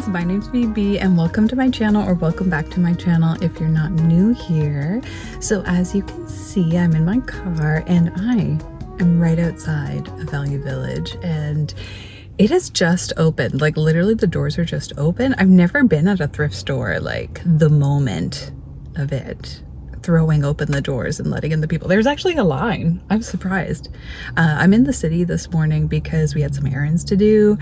friends, my name's BB and welcome to my channel, or welcome back to my channel if you're not new here. So as you can see, I'm in my car and I am right outside of Value Village, and it has just opened. Like literally the doors are just open. I've never been at a thrift store like the moment of it throwing open the doors and letting in the people. There's actually a line. I'm surprised. I'm in the city this morning because we had some errands to do.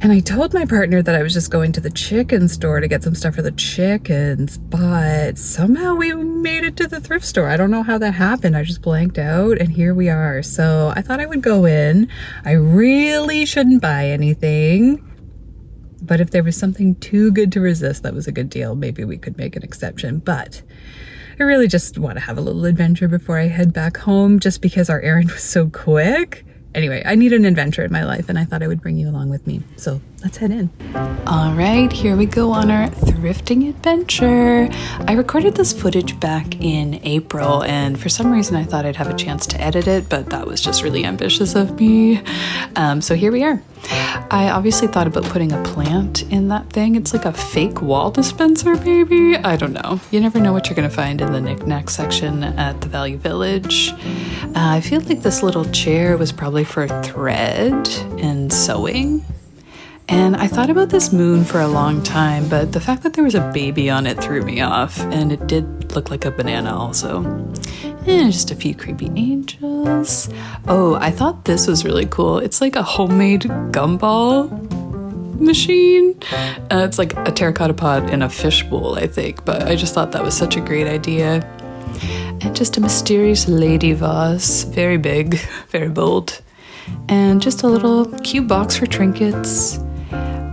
And I told my partner that I was just going to the chicken store to get some stuff for the chickens, but somehow we made it to the thrift store. I don't know how that happened. I just blanked out and here we are. So I thought I would go in. I really shouldn't buy anything, but if there was something too good to resist that was a good deal, maybe we could make an exception. But I really just want to have a little adventure before I head back home, just because our errand was so quick. Anyway, I need an adventure in my life and I thought I would bring you along with me. So let's head in. All right, here we go on our thrifting adventure. I recorded this footage back in April and for some reason I thought I'd have a chance to edit it, but that was just really ambitious of me. So here we are. I obviously thought about putting a plant in that thing. It's like a fake wall dispenser, maybe? I don't know. You never know what you're gonna find in the knick-knack section at the Value Village. I feel like this little chair was probably for thread and sewing. And I thought about this moon for a long time, but the fact that there was a baby on it threw me off, and it did look like a banana also. And just a few creepy angels. Oh, I thought this was really cool. It's like a homemade gumball machine. It's like a terracotta pot in a fishbowl, I think, but I just thought that was such a great idea. And just a mysterious lady vase, very big, very bold. And just a little cute box for trinkets.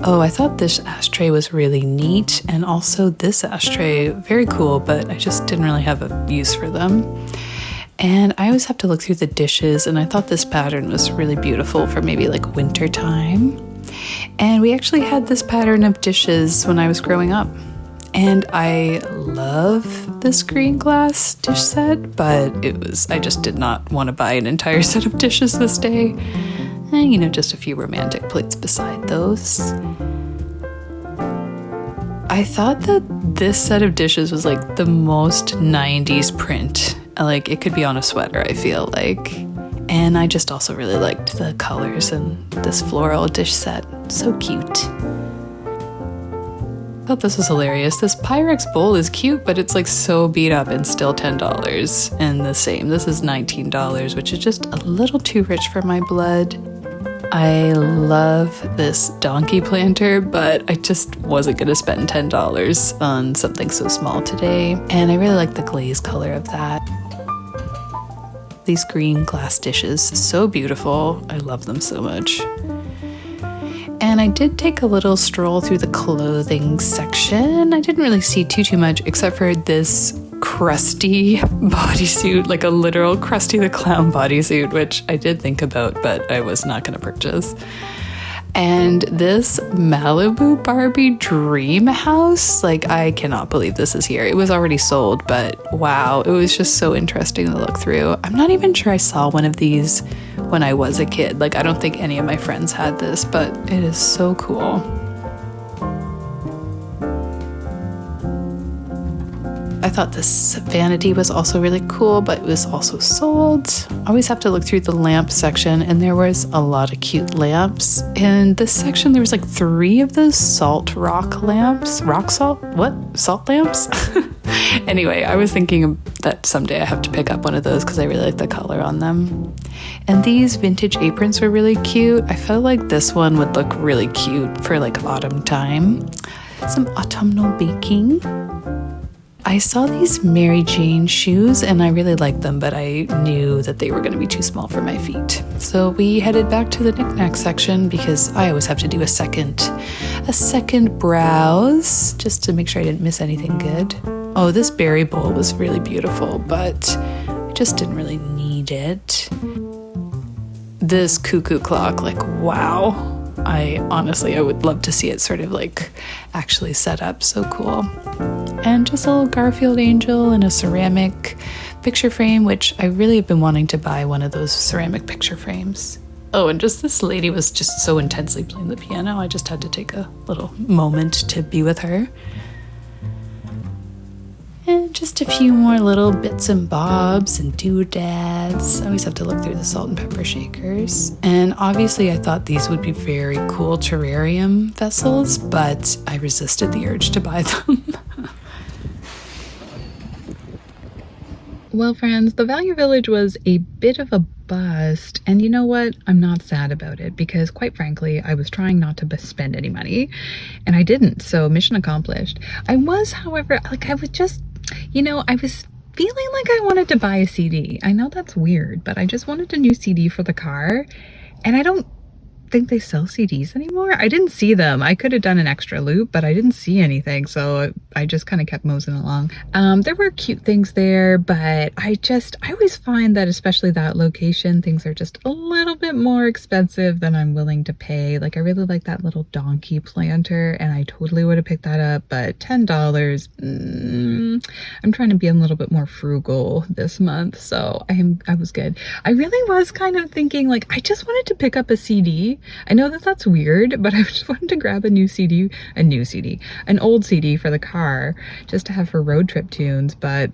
Oh, I thought this ashtray was really neat, and also this ashtray, very cool, but I just didn't really have a use for them. And I always have to look through the dishes, and I thought this pattern was really beautiful for maybe like winter time. And we actually had this pattern of dishes when I was growing up. And I love this green glass dish set, but I just did not want to buy an entire set of dishes this day. And, you know, just a few romantic plates beside those. I thought that this set of dishes was like the most 90s print. Like it could be on a sweater, I feel like. And I just also really liked the colors and this floral dish set. So cute. I thought this was hilarious. This Pyrex bowl is cute, but it's like so beat up and still $10. And the same, this is $19, which is just a little too rich for my blood. I love this donkey planter, but I just wasn't gonna spend $10 on something so small today. And I really like the glaze color of that. These green glass dishes, so beautiful. I love them so much. And I did take a little stroll through the clothing section. I didn't really see too much except for this crusty bodysuit, like a literal Krusty the Clown bodysuit, which I did think about, but I was not going to purchase. And this Malibu Barbie dream house, like I cannot believe this is here. It was already sold, but wow, it was just so interesting to look through. I'm not even sure I saw one of these when I was a kid. Like I don't think any of my friends had this, but it is so cool. I thought this vanity was also really cool, but it was also sold. I always have to look through the lamp section, and there was a lot of cute lamps. In this section, there was like 3 of those salt rock lamps. Rock salt? What? Salt lamps? Anyway, I was thinking that someday I have to pick up one of those because I really like the color on them. And these vintage aprons were really cute. I felt like this one would look really cute for like autumn time. Some autumnal baking. I saw these Mary Jane shoes and I really liked them, but I knew that they were going to be too small for my feet. So we headed back to the knick-knack section because I always have to do a second browse just to make sure I didn't miss anything good. Oh, this berry bowl was really beautiful, but I just didn't really need it. This cuckoo clock, like, wow. I would love to see it sort of like actually set up. So cool. And just a little Garfield angel and a ceramic picture frame, which I really have been wanting to buy one of those ceramic picture frames. Oh, and just this lady was just so intensely playing the piano. I just had to take a little moment to be with her. And just a few more little bits and bobs and doodads. I always have to look through the salt and pepper shakers. And obviously I thought these would be very cool terrarium vessels, but I resisted the urge to buy them. Well, friends, the Value Village was a bit of a bust, and you know what? I'm not sad about it because, quite frankly, I was trying not to spend any money, and I didn't, so mission accomplished. I was, however, I was just, I was feeling like I wanted to buy a CD. I know that's weird, but I just wanted a new CD for the car, and I don't think they sell CDs anymore. I didn't see them. I could have done an extra loop, but I didn't see anything, so I just kind of kept moseying along. There were cute things there, but I always find that, especially that location, things are just a little bit more expensive than I'm willing to pay. Like, I really like that little donkey planter, and I totally would have picked that up, but $10, I'm trying to be a little bit more frugal this month, so I was good. I really was kind of thinking, like, I just wanted to pick up a CD. I know that that's weird, but I just wanted to grab an old CD for the car just to have for road trip tunes, but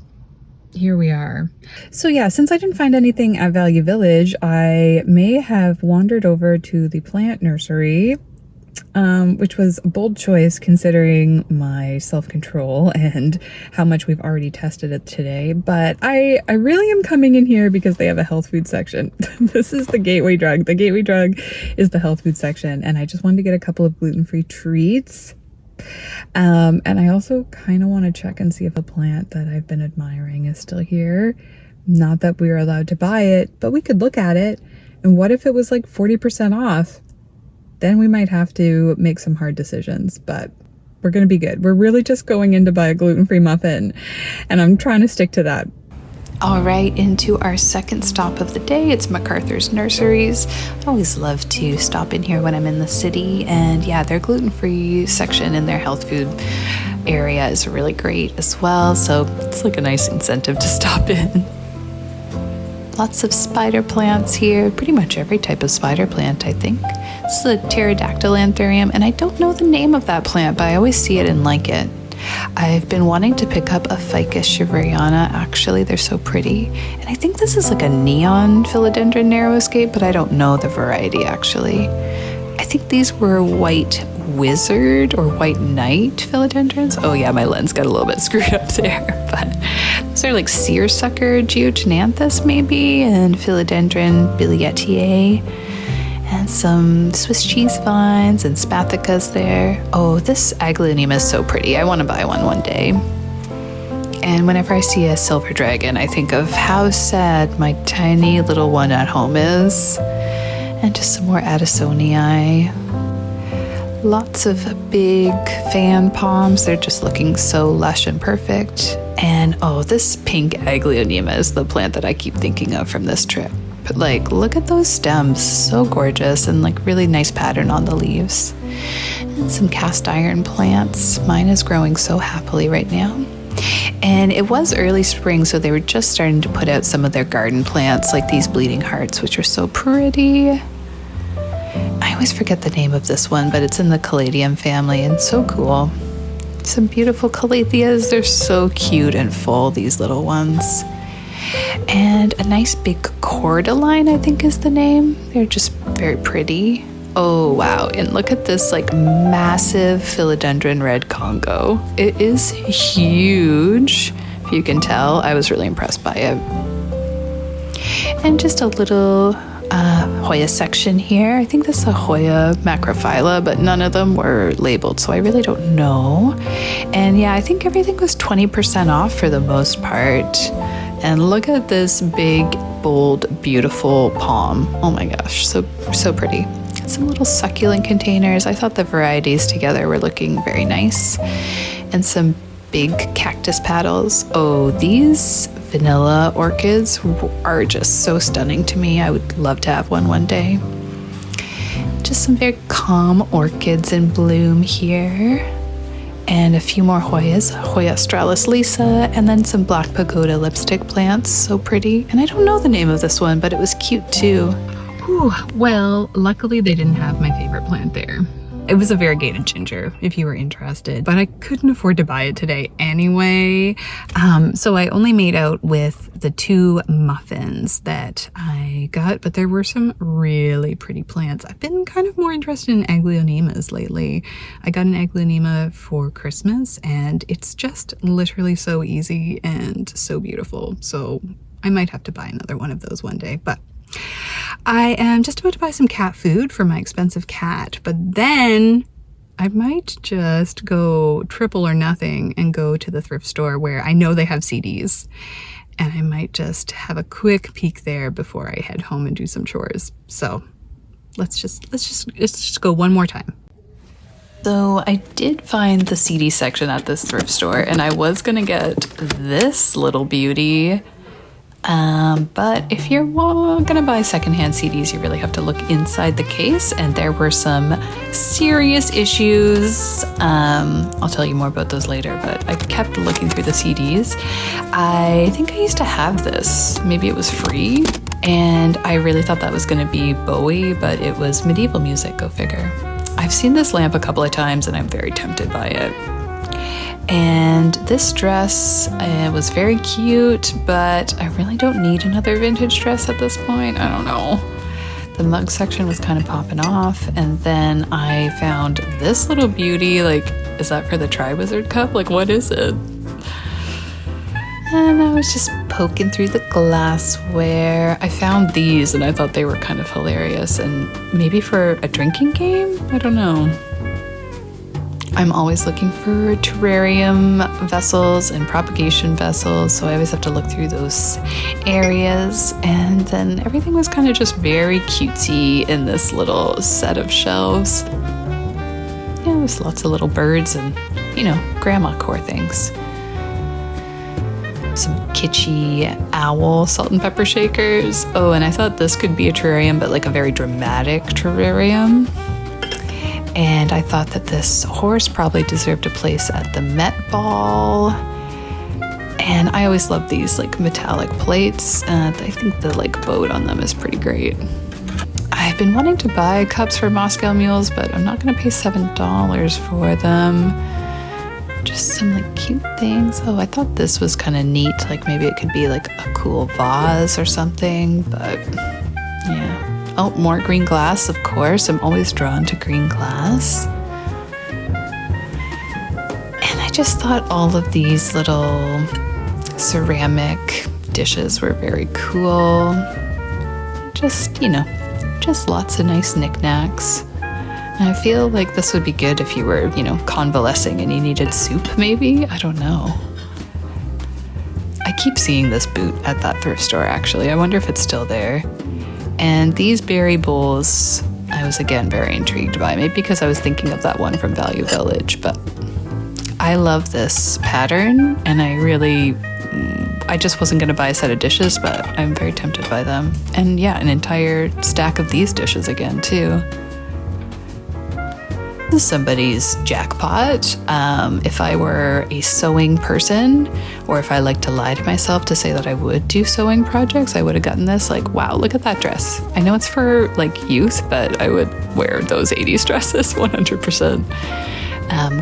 here we are. So yeah, since I didn't find anything at Value Village, I may have wandered over to the plant nursery, which was a bold choice considering my self-control and how much we've already tested it today. But I really am coming in here because they have a health food section. This is the gateway drug. The gateway drug is the health food section, and I just wanted to get a couple of gluten-free treats. And I also kind of want to check and see if a plant that I've been admiring is still here. Not that we were allowed to buy it, but we could look at it. And what if it was like 40% off? Then we might have to make some hard decisions, but we're going to be good. We're really just going in to buy a gluten-free muffin, and I'm trying to stick to that. All right, into our second stop of the day. It's Macarthur's Nurseries. I always love to stop in here when I'm in the city, and yeah, their gluten-free section in their health food area is really great as well, so it's like a nice incentive to stop in. Lots of spider plants here, pretty much every type of spider plant, I think. This is a pterodactyl anthurium, and I don't know the name of that plant, but I always see it and like it. I've been wanting to pick up a Ficus shiveriana, actually. They're so pretty. And I think this is like a neon philodendron narrowscape, but I don't know the variety, actually. I think these were white wizard or white knight philodendrons. Oh yeah, my lens got a little bit screwed up there, but those are like seersucker geogenanthus maybe, and philodendron billietiae, and some Swiss cheese vines and spathicas there. Oh, this aglaonema is so pretty. I want to buy one day. And whenever I see a silver dragon, I think of how sad my tiny little one at home is. And just some more Addisonii. Lots of big fan palms. They're just looking so lush and perfect. And oh, this pink aglaonema is the plant that I keep thinking of from this trip. But like, look at those stems, so gorgeous, and like really nice pattern on the leaves. And some cast iron plants. Mine is growing so happily right now. And it was early spring, so they were just starting to put out some of their garden plants, like these bleeding hearts, which are so pretty. I always forget the name of this one, but it's in the caladium family and so cool. Some beautiful calatheas. They're so cute and full, these little ones. And a nice big cordyline, I think is the name. They're just very pretty. Oh, wow. And look at this like massive philodendron red Congo. It is huge, if you can tell. I was really impressed by it. And just a little Hoya section here. I think that's a Hoya macrophylla, but none of them were labeled, so I really don't know. And yeah, I think everything was 20% off for the most part. And look at this big, bold, beautiful palm. Oh my gosh, so pretty. Some little succulent containers. I thought the varieties together were looking very nice. And some big cactus paddles. Oh, these vanilla orchids are just so stunning to me. I would love to have one day. Just some very calm orchids in bloom here. And a few more Hoyas, Hoya australis lisa, and then some black pagoda lipstick plants, so pretty. And I don't know the name of this one, but it was cute too. Whew, well, luckily they didn't have my favorite plant there. It was a variegated ginger, if you were interested, but I couldn't afford to buy it today anyway. So I only made out with the 2 muffins that I got, but there were some really pretty plants. I've been kind of more interested in aglaonemas lately. I got an aglaonema for Christmas, and it's just literally so easy and so beautiful. So I might have to buy another one of those one day, but I am just about to buy some cat food for my expensive cat, but then I might just go triple or nothing and go to the thrift store where I know they have CDs, and I might just have a quick peek there before I head home and do some chores. So let's just go one more time. So I did find the CD section at this thrift store, and I was gonna get this little beauty. But if you're gonna buy secondhand CDs, you really have to look inside the case, and there were some serious issues. I'll tell you more about those later, but I kept looking through the CDs. I think I used to have this. Maybe it was free, and I really thought that was gonna be Bowie, but it was medieval music, go figure. I've seen this lamp a couple of times, and I'm very tempted by it. And this dress was very cute, but I really don't need another vintage dress at this point. I don't know. The mug section was kind of popping off, and then I found this little beauty. Like, is that for the Tri-Wizard cup? Like, what is it? And I was just poking through the glassware. I found these, and I thought they were kind of hilarious, and maybe for a drinking game? I don't know. I'm always looking for terrarium vessels and propagation vessels, so I always have to look through those areas. And then everything was kind of just very cutesy in this little set of shelves. Yeah, there's lots of little birds and, you know, grandma core things. Some kitschy owl salt and pepper shakers. Oh, and I thought this could be a terrarium, but like a very dramatic terrarium. And I thought that this horse probably deserved a place at the Met Ball. And I always love these like metallic plates. I think the like boat on them is pretty great. I've been wanting to buy cups for Moscow mules, but I'm not gonna pay $7 for them. Just some like cute things. Oh, I thought this was kind of neat. Like maybe it could be like a cool vase or something, but yeah. Oh, more green glass, of course. I'm always drawn to green glass. And I just thought all of these little ceramic dishes were very cool. Just, you know, just lots of nice knickknacks. And I feel like this would be good if you were, you know, convalescing and you needed soup, maybe? I don't know. I keep seeing this boot at that thrift store, actually. I wonder if it's still there. And these berry bowls, I was again very intrigued by, maybe because I was thinking of that one from Value Village, but I love this pattern, and I just wasn't going to buy a set of dishes, but I'm very tempted by them. And yeah, an entire stack of these dishes again, too. This is somebody's jackpot. If I were a sewing person, or if I like to lie to myself to say that I would do sewing projects, I would have gotten this. Like, wow, look at that dress. I know it's for like youth, but I would wear those 80s dresses 100%.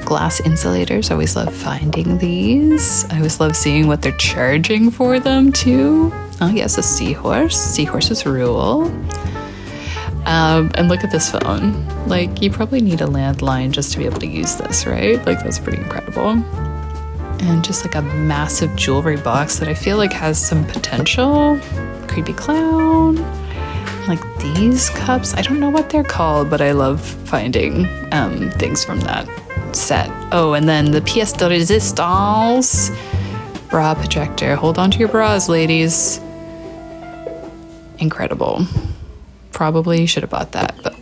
Glass insulators, I always love finding these. I always love seeing what they're charging for them too. Oh yes, a seahorse. Seahorses rule. And look at this phone. Like, you probably need a landline just to be able to use this, right? Like, that's pretty incredible. And just like a massive jewelry box that I feel like has some potential. Creepy clown. Like these cups, I don't know what they're called, but I love finding things from that set. Oh, and then the pièce de résistance. Bra projector. Hold on to your bras, ladies. Incredible. Probably should have bought that, but.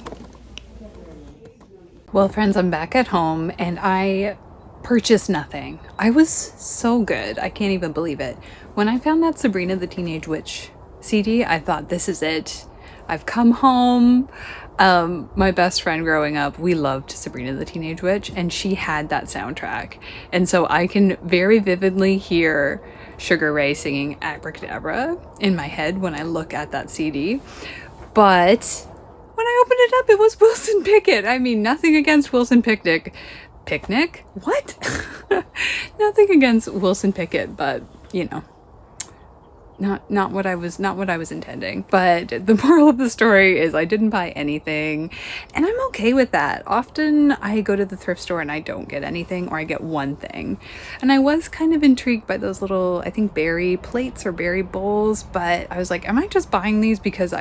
Well, friends, I'm back at home and I purchased nothing. I was so good. I can't even believe it. When I found that Sabrina the Teenage Witch CD, I thought, this is it. I've come home. My best friend growing up, we loved Sabrina the Teenage Witch, and she had that soundtrack. And so I can very vividly hear Sugar Ray singing Abracadabra in my head when I look at that CD. But when I opened it up, it was Wilson Pickett. I mean, nothing against Wilson Picnic. Picnic? What? Nothing against Wilson Pickett, but you know, not what I was intending. But the moral of the story is I didn't buy anything, and I'm okay with that. Often I go to the thrift store and I don't get anything, or I get one thing. And I was kind of intrigued by those little, I think, berry plates or berry bowls, but I was like, am I just buying these because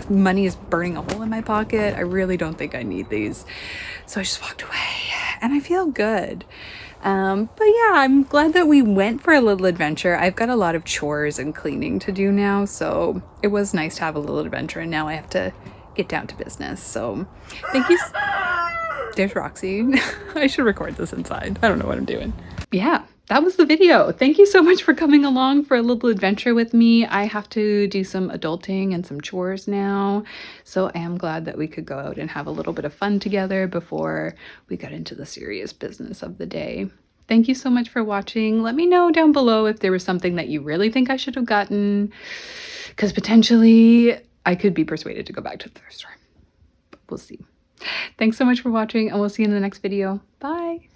money is burning a hole in my pocket? I really don't think I need these. So I just walked away, and I feel good. But yeah, I'm glad that we went for a little adventure. I've got a lot of chores and cleaning to do now, so it was nice to have a little adventure, and now I have to get down to business. So thank you. There's Roxy. I should record this inside. I don't know what I'm doing. Yeah, that was the video. Thank you so much for coming along for a little adventure with me. I have to do some adulting and some chores now, so I am glad that we could go out and have a little bit of fun together before we got into the serious business of the day. Thank you so much for watching. Let me know down below if there was something that you really think I should have gotten, because potentially I could be persuaded to go back to the thrift store. We'll see. Thanks so much for watching, and we'll see you in the next video. Bye.